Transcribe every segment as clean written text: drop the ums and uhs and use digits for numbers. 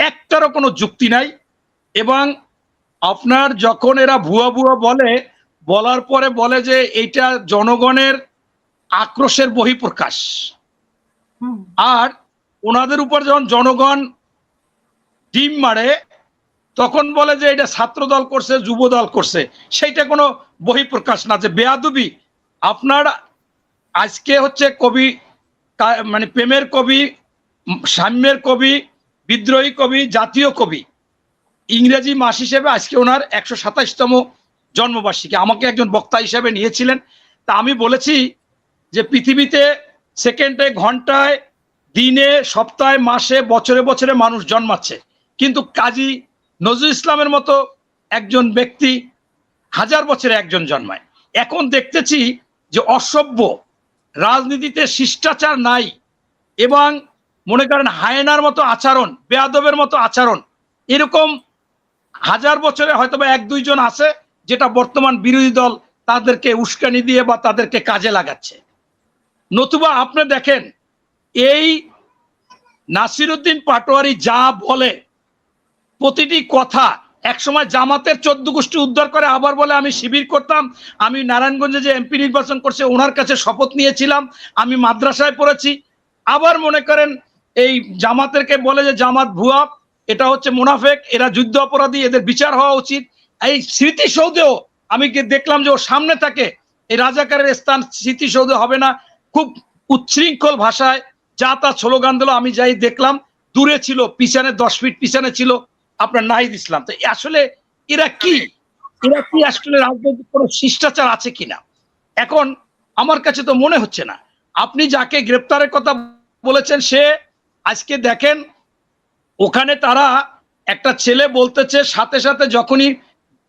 একটারও কোনো যুক্তি নাই। এবং আপনার যখন এরা ভুয়া ভুয়া বলার পরে বলে যে এইটা জনগণের আক্রোশের বহিঃপ্রকাশ, আর ওনাদের উপর যখন জনগণ ডিম মারে তখন বলে যে এটা ছাত্র দল করছে, যুব দল করছে। সেইটা কোনো বহিঃপ্রকাশ না, যে বেয়াদবি। আপনার আজকে হচ্ছে কবি, মানে প্রেমের কবি, সাম্যের কবি, বিদ্রোহী কবি, জাতীয় কবি, ইংরেজি মাস হিসেবে আজকে ওনার 127তম জন্মবার্ষিকী। আমাকে একজন বক্তা হিসেবে নিয়েছিলেন। তা আমি বলেছি যে পৃথিবীতে সেকেন্ডে, ঘন্টায়, দিনে, সপ্তাহে, মাসে, বছরে বছরে মানুষ জন্মাচ্ছে, কিন্তু কাজী নজরুল ইসলামের মতো একজন ব্যক্তি 1000 বছরে একজন জন্মায়। এখন দেখতেছি যে অসভ্য, রাজনীতিতে শিষ্টাচার নাই, এবং মনে করেন হায়নার মতো আচরণ, বেয়াদবের মতো আচরণ, এরকম 1000 বছরে হয়তো বা 1-2 জন আছে, যেটা বর্তমান বিরোধী দল তাদেরকে উস্কানি দিয়ে বা তাদেরকে কাজে লাগাচ্ছে। নতুবা আপনি দেখেন, এই নাসিরউদ্দিন পাটোয়ারি যা বলে, প্রতিটি কথা, একসময় জামাতের 14 গোষ্ঠী উদ্ধার করে, আবার বলে আমি শিবির করতাম, আমি নারায়ণগঞ্জে যে এমপি নির্বাচন করছে ওনার কাছে শপথ নিয়েছিলাম, আমি মাদ্রাসায় পড়েছি। আবার মনে করেন এই জামাতেরকে বলে যে জামাত ভুয়া, এটা হচ্ছে মুনাফেক, এরা যুদ্ধ অপরাধী, এদের বিচার হওয়া উচিত। এই স্মৃতিসৌধেও আমি দেখলাম যে ওর সামনে থাকে, এই রাজাকারের স্থান স্মৃতিসৌধে হবে না, খুব উচ্ছৃঙ্খল ভাষায় যা তা স্লোগান দিল। আমি যাই দেখলাম, দূরে ছিল, পিছনে 10 ফিট পিছনে ছিল আপনার নাহিদ ইসলাম। তো আসলে এরা কি আসলে রাজনৈতিক কোনো শিষ্টাচার আছে কিনা এখন আমার কাছে তো মনে হচ্ছে না। আপনি যাকে গ্রেপ্তারের কথা বলেছেন, সে আজকে দেখেন ওখানে তারা একটা ছেলে বলতেছে, সাথে সাথে যখনই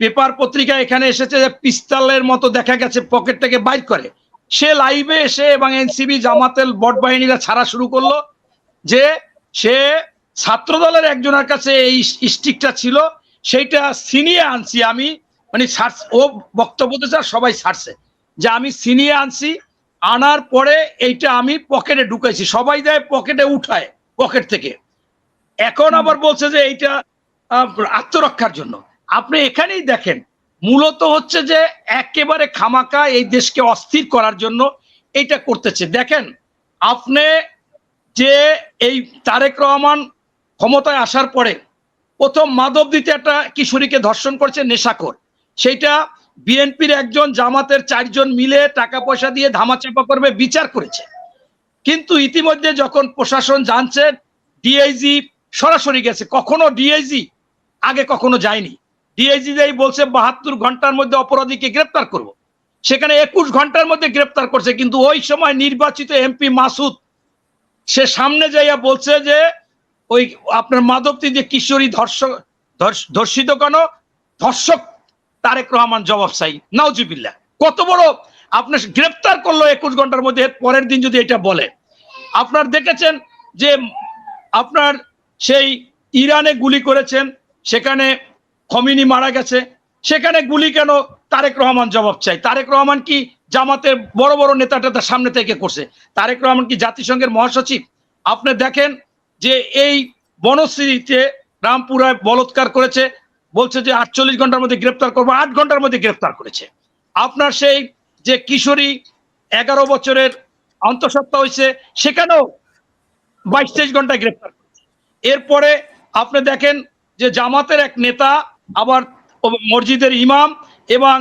পেপার পত্রিকা এখানে এসেছে যে পিস্তলের মতো দেখা গেছে পকেট থেকে বাইর করে, সে লাইভে এসে এবং এনসিবি জামাতের বট বাহিনীরা ছাড়া শুরু করলো যে সে ছাত্র দলের একজনের কাছে এই স্টিকটা ছিল, সেইটা ছিনিয়ে আনছি আমি, মানে ও বক্তব্য দিচ্ছে সবাই ছাড়ছে, যে আমি ছিনিয়ে আনছি, আনার পরে এইটা আমি পকেটে ঢুকাইছি। সবাই দেয় পকেটে উঠায় পকেট থেকে, এখন আবার বলছে যে এইটা আত্মরক্ষার জন্য। আপনি এখানেই দেখেন মূলত হচ্ছে যে একেবারে খামাকা এই দেশকে অস্থির করার জন্য এইটা করতেছে। দেখেন আপনি যে এই তারেক রহমান ক্ষমতায় আসার পরে প্রথম মাধবদীতে একটা কিশোরীকে ধর্ষণ করছে নেশাখোর, সেইটা বিএনপির একজন, জামাতের 4 জন মিলে টাকা পয়সা দিয়ে ধামাচাপা করবে বিচার করেছে। কিন্তু ইতিমধ্যে যখন প্রশাসন জানছে, ডিআইজি সরাসরি গেছে। কখনো ডিআইজি আগে কখনো যায়নি, ডিআইজি যাই বলছে 72 ঘন্টার মধ্যে অপরাধীকে গ্রেপ্তার করব, সেখানে 21 ঘন্টার মধ্যে গ্রেপ্তার করছে। কিন্তু ওই সময় নির্বাচিত এমপি মাসুদ সে সামনে যাইয়া বলছে যে ওই আপনার মাধবতী যে কিশোরী ধর্ষিত কেন, ধর্ষক তারেক রহমান জবাব চাই। নাউজুবিল্লাহ, কত বড়! আপনার গ্রেপ্তার করলো 21 ঘন্টার মধ্যে, পরের দিন যদি এটা বলে। আপনার দেখেছেন যে আপনার সেই ইরানে গুলি করেছেন, সেখানে খমিনি মারা গেছে, সেখানে গুলি কেন, তারেক রহমান জবাব চাই। তারেক রহমান কি জামাতের বড় বড় নেতা টেতা সামনে থেকে করছে? তারেক রহমান কি জাতিসংঘের মহাসচিব? আপনি দেখেন যে এই বনশ্রীতে রামপুরায় বলৎকার করেছে, বলছে যে 48 ঘন্টার মধ্যে গ্রেপ্তার করবো, 8 ঘন্টার মধ্যে গ্রেপ্তার করেছে। আপনার সেই যে কিশোরী 11 বছরের অন্তঃসত্ত্বা হয়েছে, সেখানেও 22-23 ঘন্টায় গ্রেপ্তার করেছে। এরপরে আপনি দেখেন যে জামাতের এক নেতা, আবার মসজিদের ইমাম এবং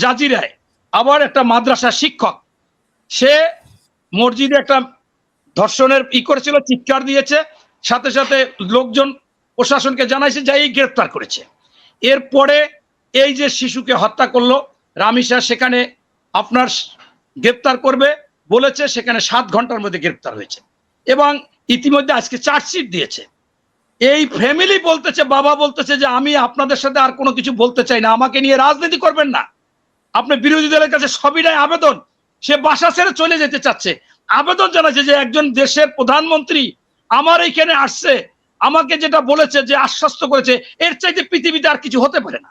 জাজিরায় আবার একটা মাদ্রাসার শিক্ষক, সে মসজিদে একটা ধর্ষণের করেছিল, চিৎকার দিয়েছে, সাথে সাথে লোকজন প্রশাসনকে জানাইছে, যাই গ্রেপ্তার করেছে। এরপরে এই যে শিশুকে হত্যা করলো রামিসা, সেখানে আপনার গ্রেপ্তার করবে বলেছে, সেখানে 7 ঘন্টার মধ্যে গ্রেপ্তার হয়েছে এবং ইতিমধ্যে আজকে চার্জশিট দিয়েছে। এই ফ্যামিলি বলতেছে, বাবা বলতেছে যে আমি আপনাদের সাথে আর কোনো কিছু বলতে চাই না, আমাকে নিয়ে রাজনীতি করবেন না। আপনি বিরোধী দলের কাছে সবিনয় আবেদন, সে বাসা ছেড়ে চলে যেতে চাচ্ছে, আবেদন জানাচ্ছে যে একজন দেশের প্রধানমন্ত্রী আমার এইখানে আসছে, আমাকে যেটা বলেছে, যে আশ্বস্ত করেছে, এর চাইতে পৃথিবীতে আর কিছু হতে পারে না।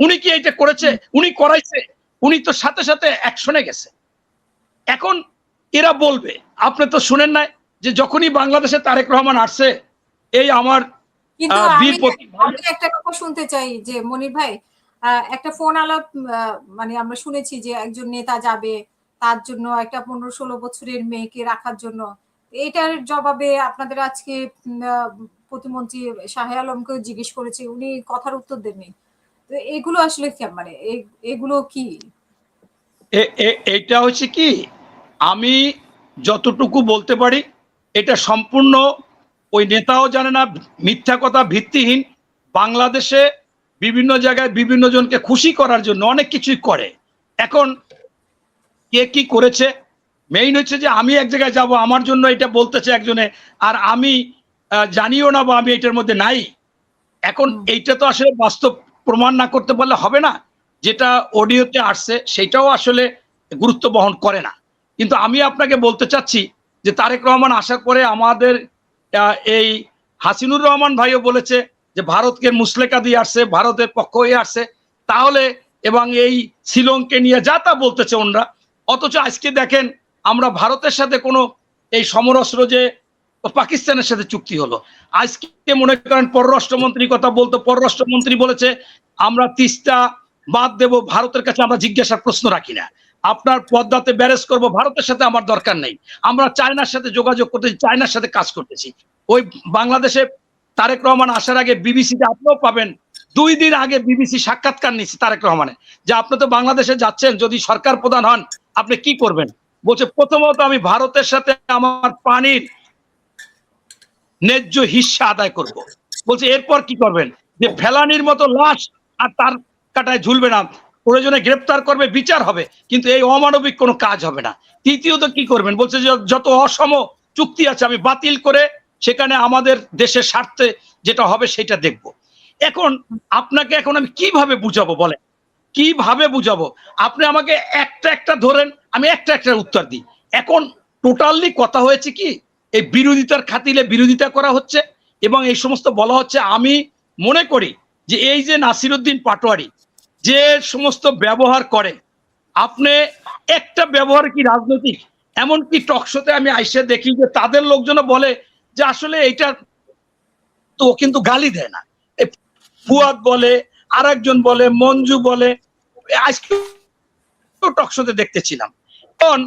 উনি কি এইটা করেছে? উনি করাইছে? উনি তো সাথে সাথে অ্যাকশনে গেছে। এখন এরা বলবে, আপনি তো শুনেন নাই যে যখনই বাংলাদেশে তারেক রহমান আসছে, এই আমার কিন্তু বীর প্রতীক ভাই, আমি একটা কথা শুনতে চাই যে মনির ভাই, একটা ফোন আলাপ মানে আমরা শুনেছি যে একজন নেতা যাবে তার জন্য একটা 15-16 বছরের মেয়েকে রাখার জন্য। এটার জবাবে আপনাদের আজকে প্রতিমন্ত্রী শাহে আলমকেও জিজ্ঞেস করেছে, উনি কথার উত্তর দেননি। তো এগুলো আসলে মানে এগুলো কি? এটা হচ্ছে কি, আমি যতটুকু বলতে পারি এটা সম্পূর্ণ ওই নেতাও জানে না, মিথ্যা কথা, ভিত্তিহীন। বাংলাদেশে বিভিন্ন জায়গায় বিভিন্ন জনকে খুশি করার জন্য অনেক কিছুই করে। এখন কে কি করেছে, মেইন হচ্ছে যে আমি এক জায়গায় যাব, আমার জন্য এটা বলতেছে একজনে, আর আমি জানিও না বা আমি এটার মধ্যে নাই। এখন এইটা তো আসলে বাস্তব প্রমাণ না করতে পারলে হবে না। যেটা অডিওতে আসছে সেটাও আসলে গুরুত্ব বহন করে না। কিন্তু আমি আপনাকে বলতে চাচ্ছি যে তারেক রহমান আসার পরে আমাদের এই হাসিনুর রহমান ভাইও বলেছে যে ভারতকে মুসলেকা দিয়ে আসছে, ভারতের পক্ষ হয়ে আসছে, তাহলে এবং এই শিলংকে নিয়ে যা তা বলতেছে ওনরা। অথচ আজকে দেখেন আমরা ভারতের সাথে কোনো এই সমরাস্ত্র যে পাকিস্তানের সাথে চুক্তি হলো, আজকে মনে করেন পররাষ্ট্রমন্ত্রী কথা বলতো, পররাষ্ট্রমন্ত্রী বলেছে আমরা তিস্তা বাদ দেব, ভারতের কাছে আমরা জিজ্ঞাসার প্রশ্ন রাখি না, আপনার পদ্মাতে ব্যারেজ করব, ভারতের সাথে আমার দরকার নেই, আমরা চায়নার সাথে যোগাযোগ করতেছি, চায়নার সাথে কাজ করতেছি। ওই বাংলাদেশে তারেক রহমান আসার আগে বিবিসিতে আপনিও পাবেন, 2 দিন আগে বিবিসি সাক্ষাৎকার নিচ্ছে তারেক রহমানের, যে আপনি তো বাংলাদেশে যাচ্ছেন, যদি সরকার প্রধান হন আপনি কি করবেন? বলছে প্রথমত আমি ভারতের সাথে আমার পানির ন্যায্য হিস্সা আদায় করব। বলছে এরপর কি করবেন? যে ফেলানির মতো লাশ আর তার কাটায় ঝুলবে না, প্রয়োজনে গ্রেপ্তার করবে, বিচার হবে, কিন্তু এই অমানবিক কোনো কাজ হবে না। তৃতীয়ত কি করবেন? বলছে যে যত অসম চুক্তি আছে আমি বাতিল করে সেখানে আমাদের দেশের স্বার্থে যেটা হবে সেটা দেখব। এখন আপনাকে এখন আমি কিভাবে বুঝাবো বলেন, কিভাবে বুঝাবো? আপনি আমাকে একটা একটা ধরেন, আমি একটা একটা উত্তর দিই। এখন টোটালি কথা হয়েছে কি, এই বিরোধিতার খাতিলে বিরোধিতা করা হচ্ছে এবং এই সমস্ত বলা হচ্ছে। আমি মনে করি যে এই যে নাসিরউদ্দিন পাটোয়ারি যে সমস্ত ব্যবহার করে, আপনি একটা ব্যবহার কি রাজনৈতিক, এমনকি টকশোতে আমি আইসে দেখি যে তাদের লোকজন বলে যে আসলে এইটা তো কিন্তু গালি দেয় না, ফুয়াদ বলে, আরেকজন বলে, মঞ্জু বলে, আজকে টকশোতে দেখতেছিলাম। এখন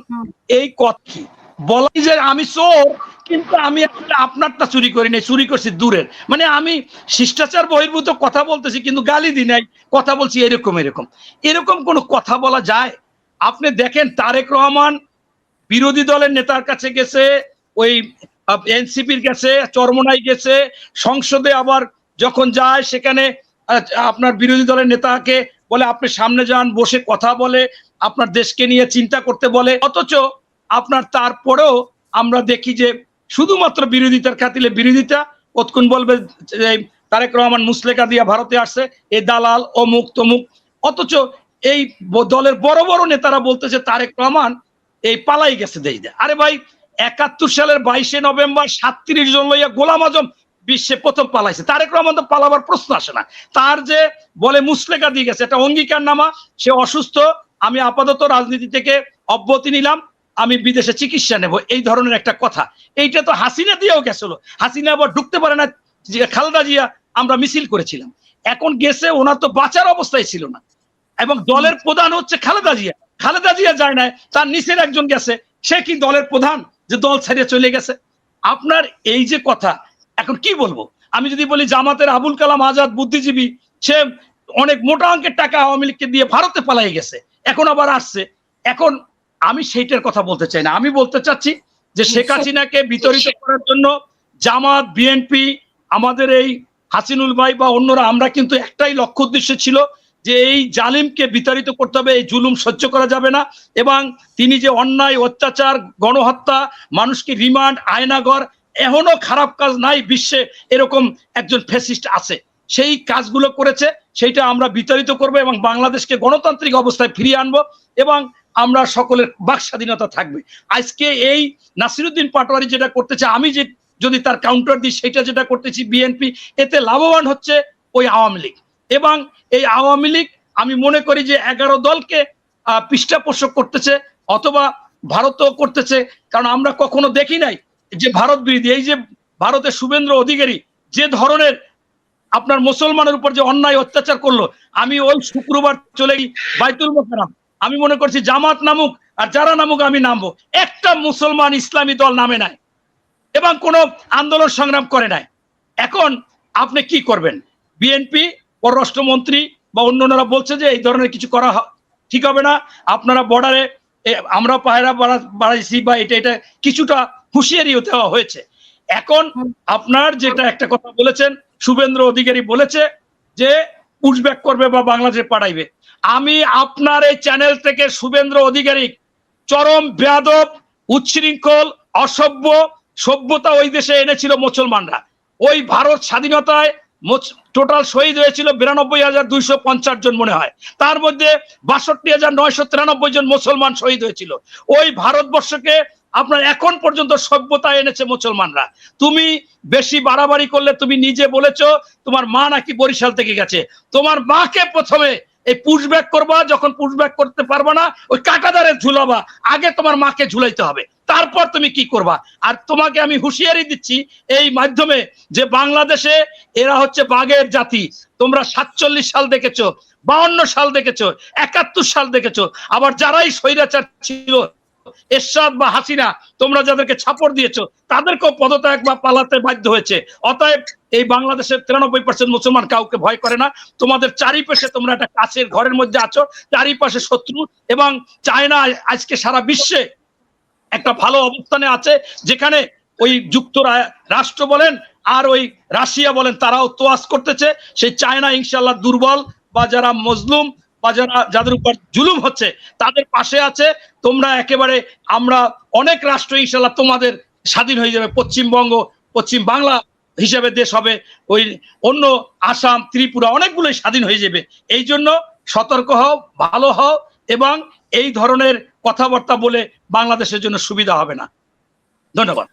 এই কথা বলাই যে আমি চোর, কিন্তু আমি আপনারটা চুরি করি নাই, চুরি করছি দূরের, মানে আমি শিষ্টাচার বহির্ভূত কথা বলতেছি কিন্তু গালি দি নাই, কথা বলছি এরকম এরকম এরকম কোনো কথা বলা যায়? আপনি দেখেন তারেক রহমান বিরোধী দলের নেতার কাছে গেছে, ওই এনসিপির কাছে চরমনাই গেছে, সংসদে আবার যখন যায় সেখানে আপনার বিরোধী দলের নেতাকে বলে আপনি সামনে যান, বসে কথা বলে, আপনার দেশকে নিয়ে চিন্তা করতে বলে। অথচ আপনার তারপরেও আমরা দেখি যে শুধুমাত্র বিরোধিতার খাতিলে বিরোধিতা, কতক্ষণ বলবে তারেক রহমান মুসলেকা দিয়া ভারতে আসছে, এই দালাল অমুক তমুক। অথচ এই দলের বড় বড় নেতারা বলতেছে তারেক রহমান এই পালাই গেছে দেশ। আরে ভাই, 71 সালের 22 নভেম্বর 37 জন লইয়া গোলাম আজম বিশ্বে প্রথম পালাইছে, তারেক রহমান তো পালাবার প্রশ্ন আসে না। তার যে বলে মুসলেকা দিয়ে গেছে, এটা অঙ্গীকার নামা, সে অসুস্থ, আমি আপাতত রাজনীতি থেকে অব্যাহতি নিলাম, আমি বিদেশে চিকিৎসা নেব, এই ধরনের একটা কথা। এইটা তো হাসিনা দিয়েও গেছিল, হাসিনা আবার ঢুকতে পারে না, খালেদা জিয়া আমরা মিছিল করেছিলাম, এখন গেছে, ওনার তো বাঁচার অবস্থায় ছিল না, এবং দলের প্রধান হচ্ছে খালেদা জিয়া, খালেদা জিয়া যায় না, তার নিচের একজন গেছে, সে কি দলের প্রধান যে দল ছেড়ে চলে গেছে? আপনার এই যে কথা, এখন কি বলবো? আমি যদি বলি জামাতের আবুল কালাম আজাদ বুদ্ধিজীবী, সে অনেক মোটা অঙ্কের টাকা আওয়ামী লীগকে দিয়ে ভারতে পালাই গেছে, এখন আবার আসছে। এখন আমি সেইটার কথা বলতে চাই না, আমি বলতে চাচ্ছি যে শেখ হাসিনাকে বিতরিত করার জন্য জামাত, বিএনপি, আমাদের এই হাসিনুল ভাই বা অন্যরা, আমরা কিন্তু একটাই লক্ষ্য উদ্দেশ্য ছিল যে এই জালিমকে বিতাড়িত করতে হবে, এই জুলুম সহ্য করা যাবে না, এবং তিনি যে অন্যায়, অত্যাচার, গণহত্যা, মানুষকে রিমান্ড, আয়নাঘর, এখনো খারাপ কাজ নাই বিশ্বে, এরকম একজন ফ্যাসিস্ট আছে, সেই কাজগুলো করেছে, সেইটা আমরা বিতাড়িত করব এবং বাংলাদেশকে গণতান্ত্রিক অবস্থায় ফিরিয়ে আনবো, এবং আমরা সকলের বাক স্বাধীনতা থাকবে। আজকে এই নাসিরউদ্দিন পাটোয়ারি যেটা করতেছে, আমি যে যদি তার কাউন্টার দিই, সেটা যেটা করতেছি বিএনপি, এতে লাভবান হচ্ছে ওই আওয়ামী লীগ। এবং এই আওয়ামী লীগ আমি মনে করি যে 11 দলকে পৃষ্ঠপোষক করতেছে, অথবা ভারতও করতেছে, কারণ আমরা কখনো দেখি নাই যে ভারত বিরোধী, এই যে ভারতের শুভেন্দ্র অধিকারী যে ধরনের আপনার মুসলমানের উপর যে অন্যায় অত্যাচার করলো, আমি ওই শুক্রবার চলে গিয়ে বাইতুল মোকাররম, আমি মনে করছি জামাত নামুক আর যারা নামুক আমি নামবো, একটা মুসলমান ইসলামী দল নামে নাই এবং কোনো আন্দোলন সংগ্রাম করে নাই। এখন আপনি কি করবেন? বিএনপি পররাষ্ট্রমন্ত্রী বা অন্যরা বলছে যে এই ধরনের কিছু করা ঠিক হবে না, আপনারা বর্ডারে আমরা পাহারা বাড়াইছি বা এটা কিছুটা হুঁশিয়ারিও দেওয়া হয়েছে। এখন আপনার যেটা একটা কথা বলেছেন, শুভেন্দ্র অধিকারী বলেছে যে পুশব্যাক করবে বা বাংলাদেশে পাঠাইবে। আমি আপনার এই চ্যানেল থেকে শুভেন্দ্র অধিকারী চরম বেয়াদব, উচ্ছৃঙ্খল, অসভ্য, সভ্যতা ওই দেশে এনেছিল মুসলমানরা। ওই ভারত স্বাধীনতায় টোটাল শহীদ হয়েছিল 92,250 জন মনে হয়, তার মধ্যে 62,993 জন মুসলমান শহীদ হয়েছিল। ওই ভারতবর্ষকে আপনার এখন পর্যন্ত সভ্যতা এনেছে মুসলমানরা। তুমি বেশি বাড়াবাড়ি করলে, তুমি নিজে বলেছো তোমার মা নাকি বরিশাল থেকে গেছে, তোমার মাকে প্রথমে এই পুশব্যাক করবা, যখন পুশব্যাক করতে পারবা না ওই কাঁটাদারে ঝুলাবা, আগে তোমার মাকে ঝুলাইতে হবে, তারপর তুমি কি করবা। আর তোমাকে আমি হুঁশিয়ারি দিচ্ছি এই মাধ্যমে যে বাংলাদেশে এরা হচ্ছে বাঘের জাতি। তোমরা 47 সাল দেখেছো, 52 সাল দেখেছো, 71 সাল দেখেছো, আবার যারাই স্বৈরাচার ছিল এরশাদ বা হাসিনা, তোমরা যাদেরকে ছাপড় দিয়েছো তাদেরকেও পদত্যাগ বা পালাতে বাধ্য হয়েছে। অতএব এই বাংলাদেশের 93% মুসলমান কাউকে ভয় করে না। তোমাদের চারিপাশে তোমরা একটা কাছের ঘরের মধ্যে আছো, চারিপাশে শত্রু, এবং চায়না আজকে সারা বিশ্বে একটা ভালো অবস্থানে আছে, যেখানে ওই যুক্তরাষ্ট্র বলেন আর ওই রাশিয়া বলেন তারাও তোয়াজ করতেছে। সেই চায়না ইনশাল্লাহ দুর্বল বা যারা মজলুম বা যাদের উপর জুলুম হচ্ছে তাদের পাশে আছে। তোমরা একেবারে, আমরা অনেক রাষ্ট্র ইনশাল্লাহ তোমাদের স্বাধীন হয়ে যাবে, পশ্চিমবঙ্গ, পশ্চিম বাংলা হিসেবে দেশ হবে, ওই অন্য আসাম, ত্রিপুরা অনেকগুলোই স্বাধীন হয়ে যাবে। এই জন্য সতর্ক হও, ভালো হও, এবং এই ধরনের কথাবার্তা বলে বাংলাদেশের জন্য সুবিধা হবে না। ধন্যবাদ।